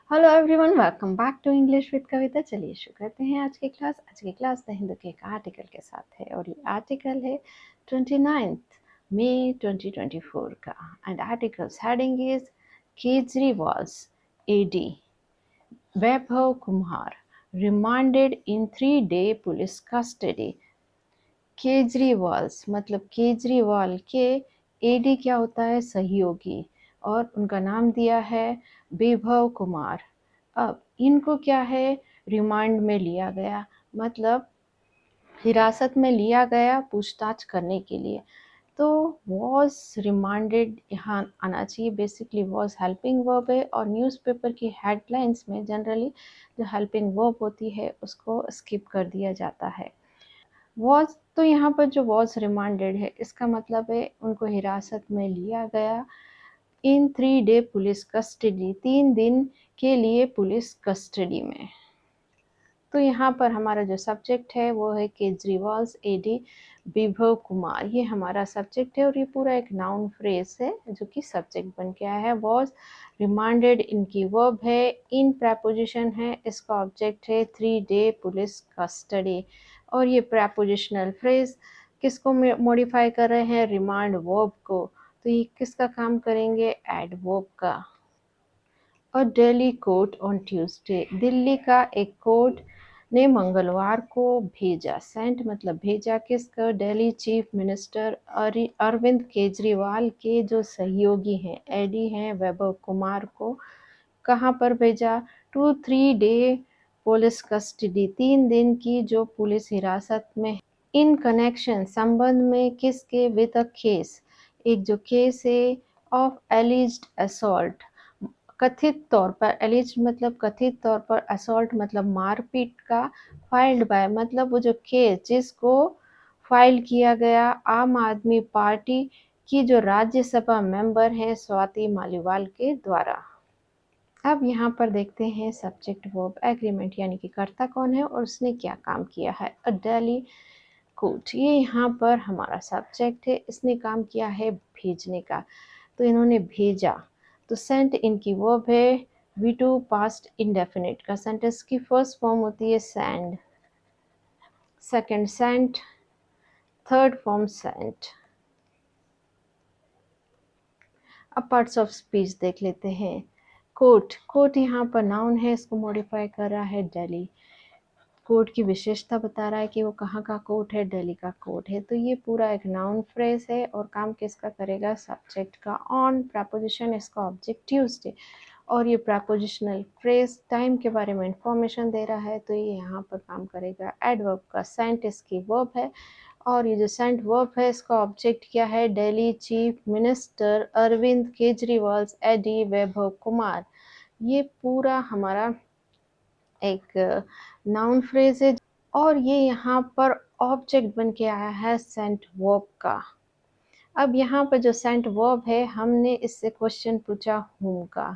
Hello everyone, welcome back to English with Kavita. चलिए शुरू करते हैं आज की क्लास। आज की क्लास द हिंदू के एक आर्टिकल के साथ है और ये आर्टिकल है 29 मई 2024 का। And articles heading is Kejriwal's aide Vaibhav Kumar remanded in 3-day police custody. Kejriwal's मतलब केजरीवाल के एडी क्या होता है? सहयोगी। और उनका नाम दिया है वैभव कुमार। अब इनको क्या है? रिमांड में लिया गया, मतलब हिरासत में लिया गया पूछताछ करने के लिए। तो वॉज रिमांडेड यहाँ आना चाहिए। बेसिकली वॉज हेल्पिंग वर्ब है और न्यूज़पेपर की हेडलाइंस में जनरली जो हेल्पिंग वर्ब होती है उसको स्किप कर दिया जाता है। वॉज तो यहाँ पर जो वॉज रिमांडेड है इसका मतलब है उनको हिरासत में लिया गया इन 3-day पुलिस कस्टडी, 3 दिन के लिए पुलिस कस्टडी में। तो यहाँ पर हमारा जो सब्जेक्ट है वो है केजरीवाल्स एडी वैभव कुमार। ये हमारा सब्जेक्ट है और ये पूरा एक नाउन फ्रेज है जो कि सब्जेक्ट बन के आया है। वॉज रिमांडेड इनकी वर्ब है, इन प्रेपोजिशन है, इसका ऑब्जेक्ट है 3-day पुलिस कस्टडी। और ये प्रेपोजिशनल फ्रेज किसको मॉडिफाई कर रहे हैं? रिमांड वर्ब को। तो ये किसका काम करेंगे? एडवर्ब का। और Delhi court on Tuesday, Delhi का एक कोर्ट ने मंगलवार को भेजा। सेंट मतलब भेजा किसको? दिल्ली चीफ मिनिस्टर अरविंद केजरीवाल के जो सहयोगी हैं, एडी हैं, वैभव कुमार को कहाँ पर भेजा? 2-3 day पुलिस कस्टडी, 3 दिन की जो पुलिस हिरासत में। इन कनेक्शन संबंध में किसके? विद अ केस, एक जो केस है ऑफ एलिज्ड असॉल्ट, कथित तौर पर। एलिज्ड मतलब कथित तौर पर, असॉल्ट मतलब मारपीट का। फाइल्ड बाय मतलब वो जो केस जिसको फाइल किया गया आम आदमी पार्टी की जो राज्यसभा मेंबर है स्वाति मालीवाल के द्वारा। अब यहाँ पर देखते हैं सब्जेक्ट वर्ब एग्रीमेंट, यानी कि कर्ता कौन है और उसने क्या काम किया है। अ दिल्ली कोर्ट, ये यहाँ पर हमारा सब्जेक्ट है, इसने काम किया है भेजने का। तो इन्होंने भेजा, तो सेंट इनकी वर्ब है V2 पास्ट इंडेफिनिट का। सेंटेंस की फर्स्ट फॉर्म होती है send, second sent, third form sent. अब पार्ट्स ऑफ स्पीच देख लेते हैं। कोर्ट, कोर्ट यहाँ पर नाउन है, इसको मॉडिफाई कर रहा है दिल्ली। कोर्ट की विशेषता बता रहा है कि वो कहाँ का कोर्ट है? दिल्ली का कोर्ट है। तो ये पूरा एक नाउन फ्रेज है और काम किसका करेगा? सब्जेक्ट का। ऑन प्रपोजिशन, इसका ऑब्जेक्ट ट्यूसडे। और ये प्रपोजिशनल फ्रेज टाइम के बारे में इंफॉर्मेशन दे रहा है, तो ये यहाँ पर काम करेगा एडवर्ब का। सेंट इसकी वर्ब है और ये जो सेंट वर्ब है इसका ऑब्जेक्ट क्या है? Delhi chief minister Arvind Kejriwal aide Vaibhav Kumar. ये पूरा हमारा एक नाउन फ्रेज है और ये यहाँ पर ऑब्जेक्ट बन के आया है सेंट वर्ब का। अब यहाँ पर जो सेंट वर्ब है हमने इससे क्वेश्चन पूछा हुम का।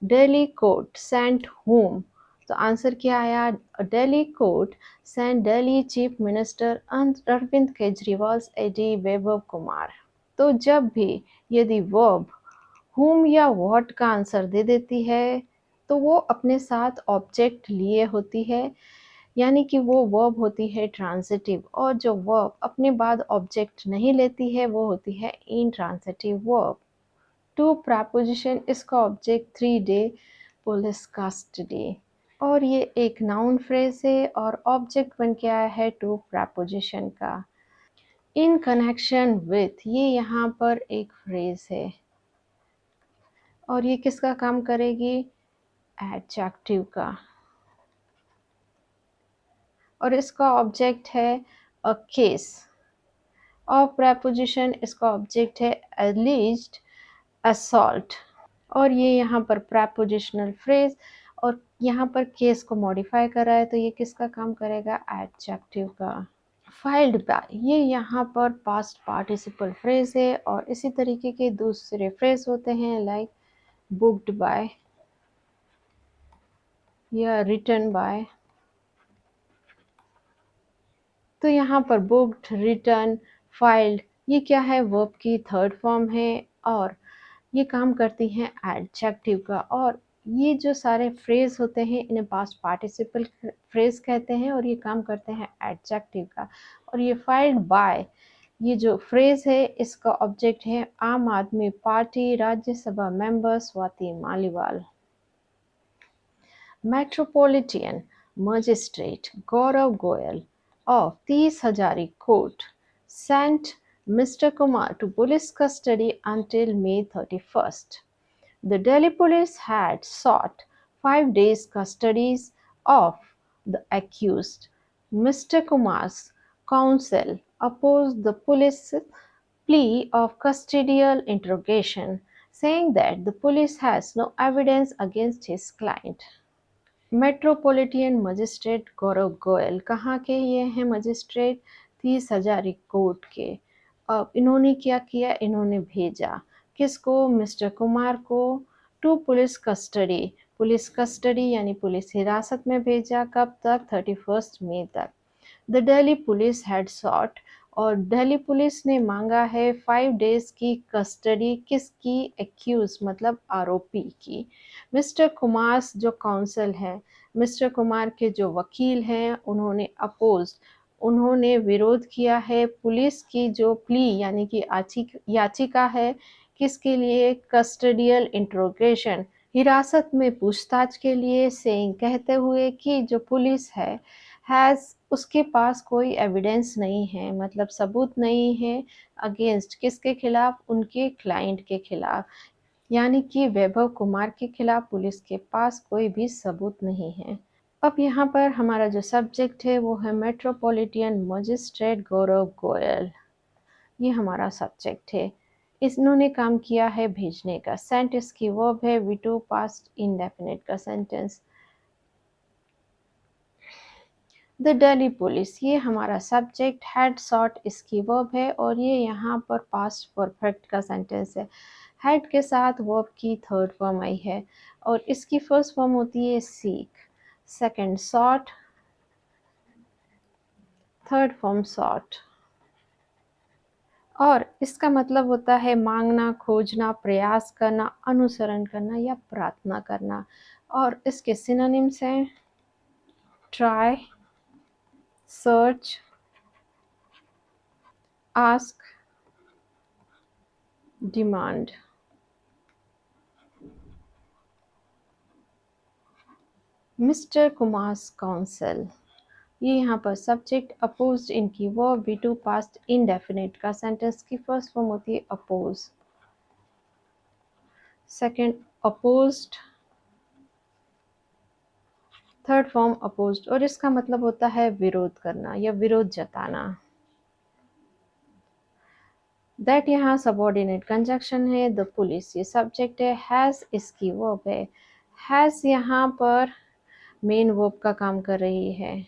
दिल्ली कोर्ट सेंट हुम, तो आंसर क्या आया? Delhi court sent Delhi chief minister Arvind Kejriwal aide Vaibhav Kumar. तो जब भी यदि वर्ब whom या what का आंसर दे देती है तो वो अपने साथ ऑब्जेक्ट लिए होती है, यानी कि वो वर्ब होती है ट्रांजिटिव। और जो वर्ब अपने बाद ऑब्जेक्ट नहीं लेती है वो होती है इंट्रांजिटिव वर्ब। टू प्रपोजिशन, इसका ऑब्जेक्ट 3-day पुलिस कस्टडी। और ये एक नाउन फ्रेज है और ऑब्जेक्ट बन के आया है टू प्रपोजिशन का। इन कनेक्शन विथ, ये यहाँ पर एक फ्रेज है और ये किसका काम करेगी? एडजेक्टिव का। और इसका ऑब्जेक्ट है अ केस। और प्रेपोजिशन, इसका ऑब्जेक्ट है एलिज्ड असॉल्ट। और ये यहाँ पर प्रेपोजिशनल फ्रेज और यहाँ पर केस को मॉडिफाई कर रहा है, तो ये किसका काम करेगा? एडजेक्टिव का। फाइल्ड बाय, ये यहाँ पर पास्ट पार्टिसिपल फ्रेज है और इसी तरीके के दूसरे फ्रेज होते हैं लाइक बुक्ड बाय या रिटन बाय। तो यहाँ पर बुक्ड, रिटन, फाइल्ड, ये क्या है? वर्ब की थर्ड फॉर्म है और ये काम करती हैं एडजेक्टिव का। और ये जो सारे फ्रेज होते हैं इन्हें पास्ट पार्टिसिपल फ्रेज कहते हैं और ये काम करते हैं एडजेक्टिव का। और ये फाइल्ड बाय, ये जो फ्रेज है इसका ऑब्जेक्ट है आम आदमी party Rajya Sabha member Swati Maliwal. Metropolitan magistrate Gaurav Goyal of 30 Hazari Court sent Mr. Kumar to police custody until May 31st. The Delhi police had sought 5 days custody of the accused. Mr. Kumar's counsel opposed the police's plea of custodial interrogation, saying that the police has no evidence against his client. Metropolitan magistrate Gaurav Goyal कहाँ के ये हैं magistrate? 30 Hazari court के। अब इन्होंने क्या किया? इन्होंने भेजा किसको? मिस्टर कुमार को टू पुलिस कस्टडी यानी पुलिस हिरासत में भेजा। कब तक? 31 मई तक। The Delhi police had sought, और दिल्ली पुलिस ने मांगा है 5 डेज की कस्टडी। किसकी? एक्यूज मतलब आरोपी की। मिस्टर कुमार जो काउंसिल है, मिस्टर कुमार के जो वकील हैं, उन्होंने विरोध किया है पुलिस की जो प्ली यानी कि याचिका है। किसके लिए? कस्टडियल इंट्रोगेशन, हिरासत में पूछताछ के लिए। सेइंग कहते हुए कि जो पुलिस है हैज़, उसके पास कोई एविडेंस नहीं है, मतलब सबूत नहीं है अगेंस्ट किसके खिलाफ? उनके क्लाइंट के खिलाफ, यानी कि वैभव कुमार के खिलाफ पुलिस के पास कोई भी सबूत नहीं है। अब यहाँ पर हमारा जो सब्जेक्ट है वो है मेट्रोपॉलिटन मजिस्ट्रेट गौरव गोयल, ये हमारा सब्जेक्ट है। इन्होंने काम किया है भेजने का। सेंट इसकी वर्ब है, वीटो पास्ट इंडेफिनिट का सेंटेंस। द दिल्ली पुलिस, ये हमारा सब्जेक्ट। हैड सॉट इसकी वर्ब है और ये यहाँ पर पास्ट परफेक्ट का सेंटेंस है। हैड के साथ वर्ब की थर्ड फॉर्म आई है और इसकी फर्स्ट फॉर्म होती है seek, second sought, third form sought. और इसका मतलब होता है मांगना, खोजना, प्रयास करना, अनुसरण करना या प्रार्थना करना। और इसके सिनोनिम्स हैं try, search, ask, demand. Mister Kumar's counsel, ये यहाँ पर सब्जेक्ट। अपोज्ड इनकी वर्ब, V2 पास्ट इंडेफिनिट का सेंटेंस की फर्स्ट फॉर्म होती है oppose, second opposed, third form opposed. और इसका मतलब होता है विरोध करना या विरोध जताना। दैट यहाँ सबऑर्डिनेट कंजक्शन है। द पुलिस ये सब्जेक्ट है। हैज़ इसकी वर्ब है। हैज़ यहाँ पर मेन वर्ब का काम कर रही है,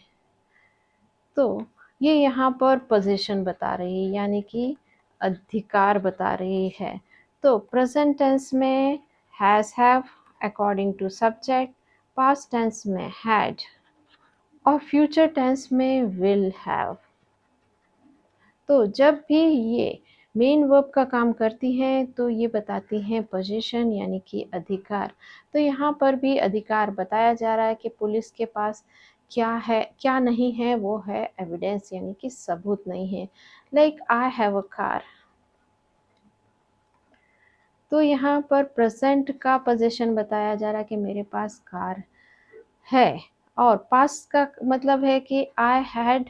तो ये यहाँ पर पोजीशन बता रही है यानी कि अधिकार बता रही है। तो प्रेजेंट टेंस में has have according to subject, past tense में हैड और फ्यूचर टेंस में विल हैव। तो जब भी ये मेन वर्ब का काम करती हैं तो ये बताती हैं पोजीशन यानी कि अधिकार। तो यहाँ पर भी अधिकार बताया जा रहा है कि पुलिस के पास क्या है, क्या नहीं है, वो है एविडेंस यानी कि सबूत नहीं है। Like I have a car, तो यहाँ पर प्रेजेंट का पोजीशन बताया जा रहा है कि मेरे पास कार है। और पास्ट का मतलब है कि आई हैड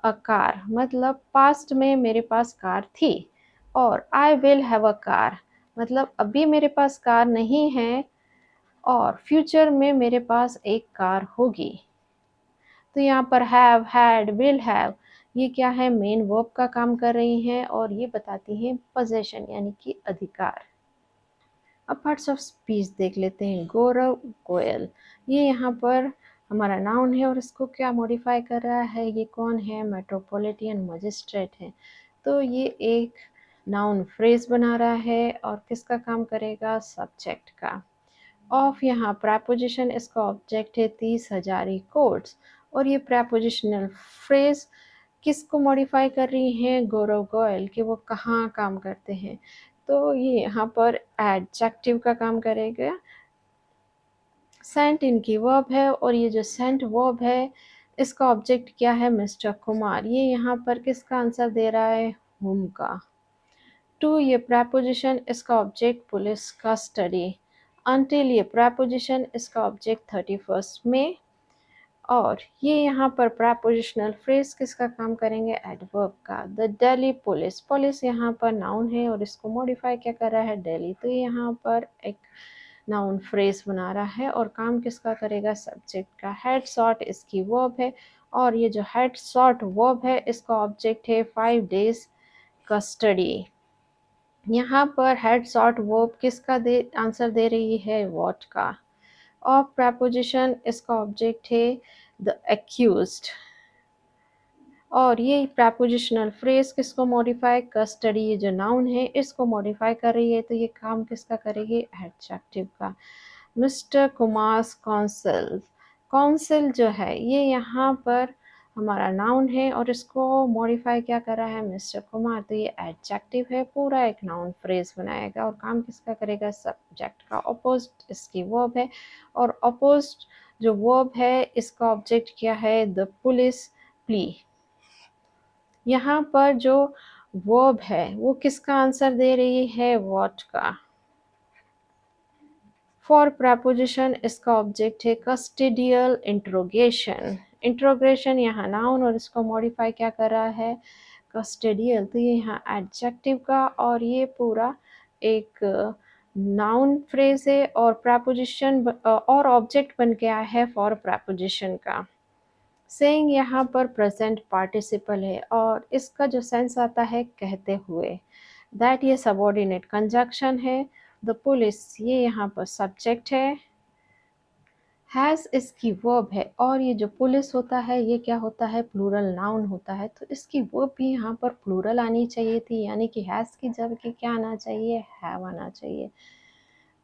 अ कार, मतलब पास्ट में मेरे पास कार थी। और I will have a car मतलब अभी मेरे पास कार नहीं है और फ्यूचर में मेरे पास एक कार होगी। तो यहाँ पर हैव, हैड, विल हैव ये क्या है? मेन वर्ब का काम कर रही हैं और ये बताती हैं पोजेशन यानी कि अधिकार। अब पार्ट्स ऑफ स्पीच देख लेते हैं। गौरव गोयल, ये यहाँ पर हमारा नाउन है और इसको क्या मॉडिफाई कर रहा है? ये कौन है? मेट्रोपॉलिटन मजिस्ट्रेट है। तो ये एक नाउन फ्रेज बना रहा है और किसका काम करेगा? सब्जेक्ट का। ऑफ यहाँ प्रेपोजिशन, इसका ऑब्जेक्ट है 30 हजारी कोर्ट्स। और ये प्रेपोजिशनल फ्रेज किसको मॉडिफाई कर रही हैं? गौरव गोयल, कि वो कहाँ काम करते हैं। तो ये यहाँ पर एडजेक्टिव का काम करेगा सेंट इनकी वर्ब है और ये जो सेंट वर्ब है इसका ऑब्जेक्ट क्या है? मिस्टर कुमार। ये यहाँ पर किसका आंसर दे रहा है? हुम का। टू ये प्रेपोजिशन, इसका ऑब्जेक्ट पुलिस कस्टडी। अनटिल ये प्रेपोजिशन, इसका ऑब्जेक्ट 31st में। और ये यहाँ पर प्रेपोजिशनल फ्रेज किसका काम करेंगे? एडवर्ब का। द दिल्ली पुलिस, पुलिस यहाँ पर नाउन है और इसको मॉडिफाई क्या कर रहा है? दिल्ली। तो ये यहाँ पर एक नाउन फ्रेज बना रहा है और काम किसका करेगा? सब्जेक्ट का। हेड सॉट इसकी वर्ब है और ये जो हेड सॉट वर्ब है इसका ऑब्जेक्ट है 5 days कस्टडी। यहाँ पर हेड सॉट वर्ब किसका आंसर दे रही है? व्हाट का। ऑफ प्रेपोजिशन, इसका ऑब्जेक्ट है द एक्यूज्ड। और ये प्रेपोजिशनल फ्रेज किसको मॉडिफाई? कस्टडी, ये जो नाउन है इसको मॉडिफाई कर रही है, तो ये काम किसका करेगी? एडजेक्टिव का। मिस्टर कुमार्स काउंसिल, काउंसिल जो है ये यहाँ पर हमारा नाउन है और इसको मॉडिफाई क्या कर रहा है? मिस्टर कुमार। तो ये एडजेक्टिव है, पूरा एक नाउन फ्रेज बनाएगा और काम किसका करेगा? सब्जेक्ट का। अपोज्ड इसकी वर्ब है और अपोज्ड जो वर्ब है इसका ऑब्जेक्ट क्या है? The police plea. यहाँ पर जो वर्ब है वो किसका आंसर दे रही है? व्हाट का। फॉर प्रेपोजिशन, इसका ऑब्जेक्ट है कस्टडियल इंट्रोगेशन। इंट्रोगेशन यहाँ नाउन और इसको मॉडिफाई क्या कर रहा है? कस्टडियल। तो ये यहाँ एडजेक्टिव का और ये पूरा एक नाउन फ्रेज है और प्रेपोजिशन और ऑब्जेक्ट बन के आया है फॉर प्रेपोजिशन का। सेइंग यहाँ पर प्रेजेंट पार्टिसिपल है और इसका जो सेंस आता है कहते हुए। दैट ये सबऑर्डिनेट कंजक्शन है। द पुलिस ये यहाँ पर सब्जेक्ट है। हैज़ इसकी वर्ब है और ये जो पुलिस होता है ये क्या होता है? प्लूरल नाउन होता है, तो इसकी वर्ब भी यहाँ पर प्लूरल आनी चाहिए थी, यानी कि हैज़ की जगह के क्या आना चाहिए? हैव आना चाहिए।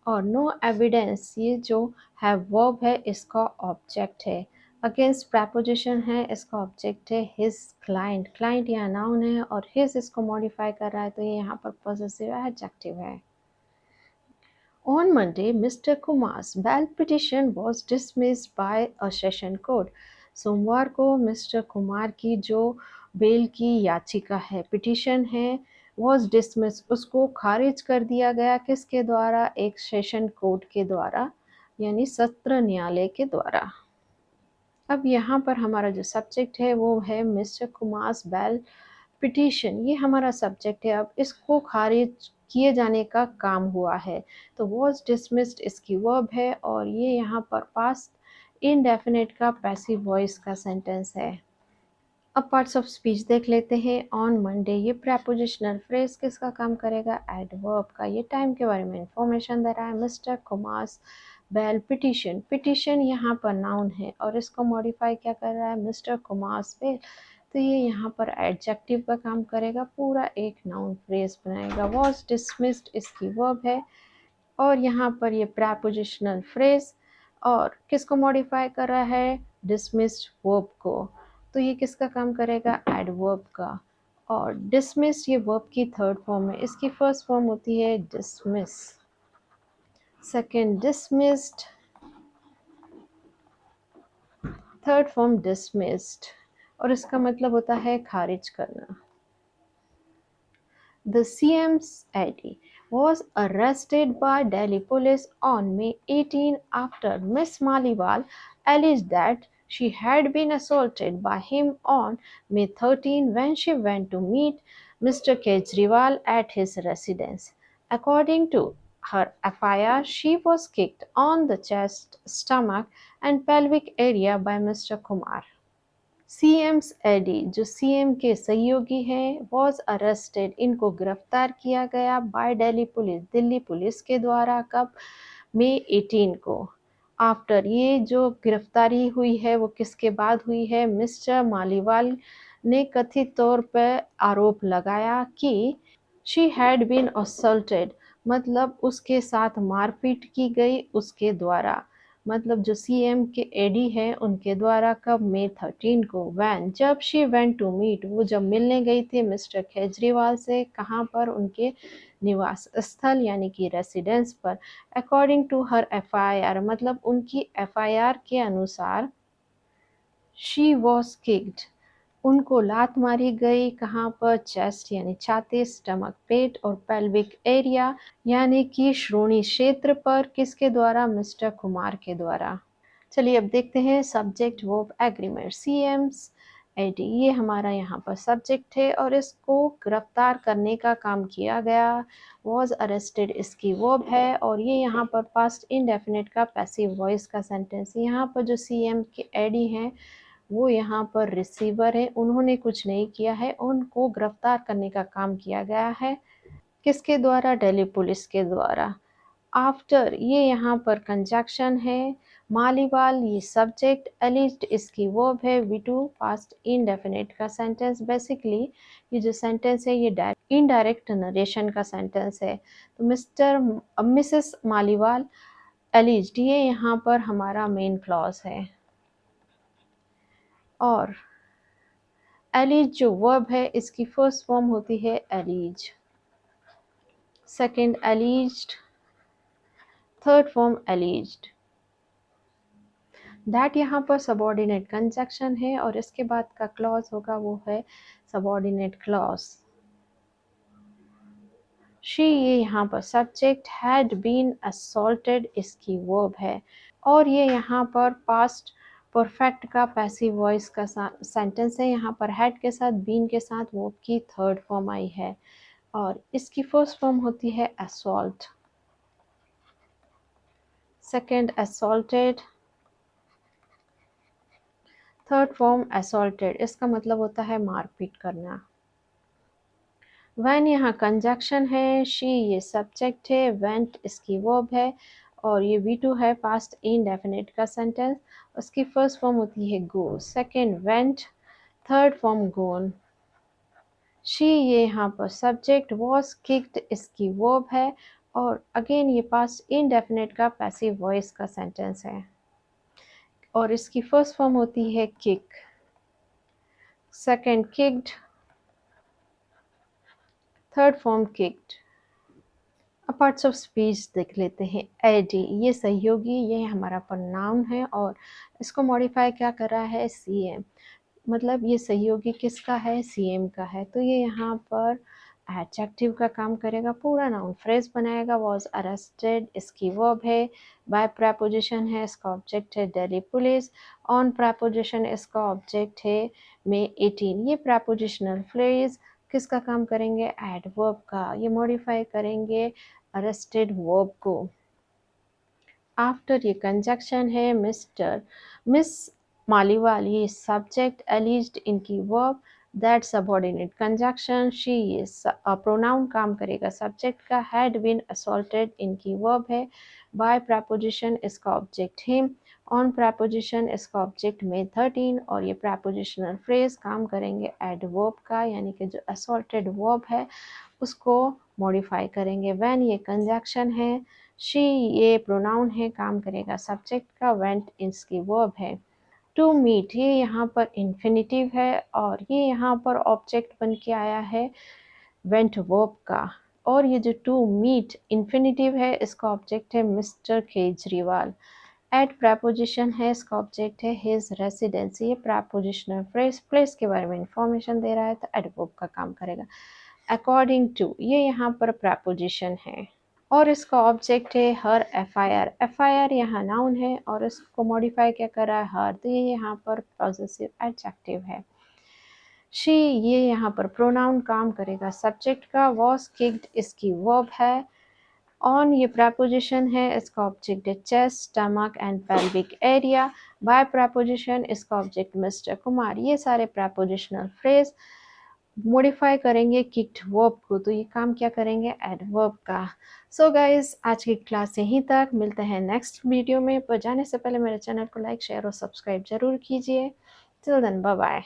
और नो एविडेंस, ये जो हैव वर्ब है इसका ऑब्जेक्ट है। अगेंस्ट प्रेपोजिशन है, इसका ऑब्जेक्ट है हिज क्लाइंट। क्लाइंट यहाँ नाउन है और हिज इसको मॉडिफाई कर रहा है, तो ये यहाँ पर पॉसेसिव एडजेक्टिव है। On Monday, Mr. Kumar's bail petition was dismissed by a session court. सोमवार को मिस्टर कुमार की जो बेल की याचिका है, पिटिशन है, was dismissed, उसको खारिज कर दिया गया। किसके द्वारा? एक सेशन कोर्ट के द्वारा, यानी सत्र न्यायालय के द्वारा। अब यहाँ पर हमारा जो सब्जेक्ट है वो है मिस्टर कुमार्स बेल पिटीशन, ये हमारा सब्जेक्ट है। अब इसको खारिज किए जाने का काम हुआ है, तो वॉज डिसमिस्ड इसकी वर्ब है और ये यहाँ पर पास्ट इनडेफिनेट का पैसिव वॉइस का सेंटेंस है। अब पार्ट्स ऑफ स्पीच देख लेते हैं। ऑन मंडे ये प्रेपोजिशनल फ्रेज किसका काम करेगा? एडवर्ब का। ये टाइम के बारे में इंफॉर्मेशन दे रहा है। Mister Kumar's bail petition, petition यहाँ पर नाउन है और इसको मॉडिफाई क्या कर रहा है? Mister Kumar's bail. तो ये यहाँ पर एडजेक्टिव का काम करेगा, पूरा एक नाउन फ्रेज बनाएगा। वॉज डिसमिस्ड इसकी वर्ब है और यहाँ पर ये प्रेपोजिशनल फ्रेज और किसको मॉडिफाई कर रहा है? डिसमिस्ड वर्ब को। तो ये किसका काम करेगा? एडवर्ब का। और डिसमिस्ड ये वर्ब की थर्ड फॉर्म है, इसकी फर्स्ट फॉर्म होती है dismiss, second dismissed, third form dismissed और इसका मतलब होता है खारिज करना। The CM's AD was arrested by Delhi police on May 18 after Miss Maliwal alleged that she had been assaulted by him on May 13 when she went to meet Mr. Kejriwal at his residence. According to her FIR, she was kicked on the chest, stomach, and pelvic area by Mr. Kumar. CM's aide जो CM के सहयोगी हैं was arrested, इनको गिरफ्तार किया गया by Delhi police, Delhi police के द्वारा। कब? मई 18 को। आफ्टर ये जो गिरफ्तारी हुई है वो किसके बाद हुई है? मिस्टर मालीवाल ने कथित तौर पर आरोप लगाया कि शी हैड बीन असल्टेड, मतलब उसके साथ मारपीट की गई उसके द्वारा, मतलब जो सीएम के एडी हैं उनके द्वारा। कब? मई 13 को। वैन जब शी वेंट टू मीट, वो जब मिलने गई थी मिस्टर केजरीवाल से, कहाँ पर? उनके निवास स्थल यानी कि रेसिडेंस पर। अकॉर्डिंग टू हर एफआईआर मतलब उनकी एफआईआर के अनुसार शी वॉज किक्ड, उनको लात मारी गई। कहाँ पर? चेस्ट यानी छाती, स्टमक पेट और पेल्विक एरिया यानी कि श्रोणी क्षेत्र पर। किसके द्वारा? मिस्टर कुमार के द्वारा। चलिए अब देखते हैं subject verb agreement. CM's aide ये हमारा यहाँ पर सब्जेक्ट है और इसको गिरफ्तार करने का काम किया गया। वॉज अरेस्टेड इसकी वर्ब है और ये यहाँ पर पास्ट इंडेफिनिट का पैसिव वॉइस का सेंटेंस। यहाँ पर जो सीएम के एडी हैं वो यहाँ पर रिसीवर है, उन्होंने कुछ नहीं किया है, उनको गिरफ्तार करने का काम किया गया है। किसके द्वारा? दिल्ली पुलिस के द्वारा। आफ्टर ये यहाँ पर कंजक्शन है। मालीवाल ये सब्जेक्ट, एलिज्ड इसकी वर्ब है। वी2 पास्ट इनडेफिनिट का सेंटेंस। बेसिकली ये जो सेंटेंस है ये इनडायरेक्ट नरेशन का सेंटेंस है। तो मिस्टर मिसेस मालीवाल एलिज्ड ये यहाँ पर हमारा मेन क्लॉज है। और एलिज जो वर्ब है इसकी फर्स्ट फॉर्म होती है allege, second alleged, third form alleged. That यहाँ पर सबऑर्डिनेट कंजक्शन है और इसके बाद का क्लॉज होगा वो है सबऑर्डिनेट क्लॉज। शी ये यहाँ पर सब्जेक्ट, हैड बीन असॉल्टेड इसकी वर्ब है और ये यहाँ पर पास्ट परफेक्ट का पैसिव वॉइस का सेंटेंस है। यहाँ पर हैड के साथ बीन के साथ वर्ब की थर्ड फॉर्म आई है और इसकी फर्स्ट फॉर्म होती है assault, second assaulted, third form assaulted. इसका मतलब होता है मारपीट करना। वैन यहाँ कंजक्शन है, शी ये सब्जेक्ट है, वेंट इसकी वर्ब है और ये वी2 है पास्ट इनडेफिनिट का सेंटेंस। उसकी फर्स्ट फॉर्म होती है go, second went, third form gone. She ये यहाँ पर सब्जेक्ट, वॉज किक्ड इसकी वर्ब है और अगेन ये पास्ट इनडेफिनिट का पैसिव वॉइस का सेंटेंस है और इसकी फर्स्ट फॉर्म होती है kick, second kicked, third form kicked. अब पार्ट्स ऑफ स्पीच देख लेते हैं। एडी ये सहयोगी, ये हमारा प्रोनाउन है और इसको मॉडिफाई क्या कर रहा है? सीएम। मतलब ये सहयोगी किसका है? सीएम का है। तो ये यहाँ पर एडजेक्टिव का काम करेगा, पूरा नाउन फ्रेज बनाएगा। वॉज अरेस्टेड इसकी वर्ब है, बाय प्रेपोजिशन है, इसका ऑब्जेक्ट है दिल्ली पुलिस, ऑन प्रेपोजिशन इसका ऑब्जेक्ट है मे 18। ये प्रेपोजिशनल फ्रेज किसका काम करेंगे? एडवर्ब का। ये मॉडिफाई करेंगे अरेस्टेड वर्ब को। आफ्टर ये कंजक्शन है, मिस्टर मिस मालीवाल ये सब्जेक्ट, एलिज्ड इनकी verb, that subordinate conjunction, she ये प्रोनाउन काम करेगा सब्जेक्ट का, हैड बीन असॉल्टेड इनकी वर्ब है, बाय प्रेपोजिशन इसका ऑब्जेक्ट हिम, ऑन प्रेपोजिशन इसका ऑब्जेक्ट में 13 और ये प्रेपोजिशनल फ्रेज काम करेंगे एडवर्ब का, यानी कि जो असॉल्टेड वर्ब है उसको मॉडिफाई करेंगे। व्हेन ये कंजक्शन है, शी ये प्रोनाउन है काम करेगा सब्जेक्ट का, वेंट इसकी वर्ब है। टू मीट ये यहाँ पर इन्फिनिटिव है और ये यहाँ पर ऑब्जेक्ट बन के आया है वेंट वर्ब का। और ये जो टू मीट इन्फिनिटिव है इसका ऑब्जेक्ट है मिस्टर केजरीवाल। एट प्रेपोजिशन है, इसका ऑब्जेक्ट है हिज रेसिडेंस। ये प्रेपोजिशनल फ्रेज प्लेस के बारे में इंफॉर्मेशन दे रहा है तो एडवर्ब का काम करेगा। अकॉर्डिंग टू ये यहाँ पर प्रेपोजिशन है और इसका ऑब्जेक्ट है हर एफआईआर। एफआईआर यहाँ नाउन है और इसको मॉडिफाई क्या कर रहा है? हर। तो ये यहाँ पर पॉजेसिव एडजेक्टिव है। शी ये यहाँ पर प्रोनाउन काम करेगा सब्जेक्ट का, वॉज किक्ड इसकी वर्ब है, ऑन ये प्रेपोजिशन है, इसका ऑब्जेक्ट है chest, stomach and pelvic area, by preposition इसका ऑब्जेक्ट मिस्टर कुमार। ये सारे प्रेपोजिशनल फ्रेज मॉडिफाई करेंगे किक्ड वर्ब को, तो ये काम क्या करेंगे? एडवर्ब का। सो गाइज आज की क्लास यहीं तक, मिलते हैं नेक्स्ट वीडियो में। पर जाने से पहले मेरे चैनल को लाइक शेयर और सब्सक्राइब जरूर कीजिए। Till then bye bye.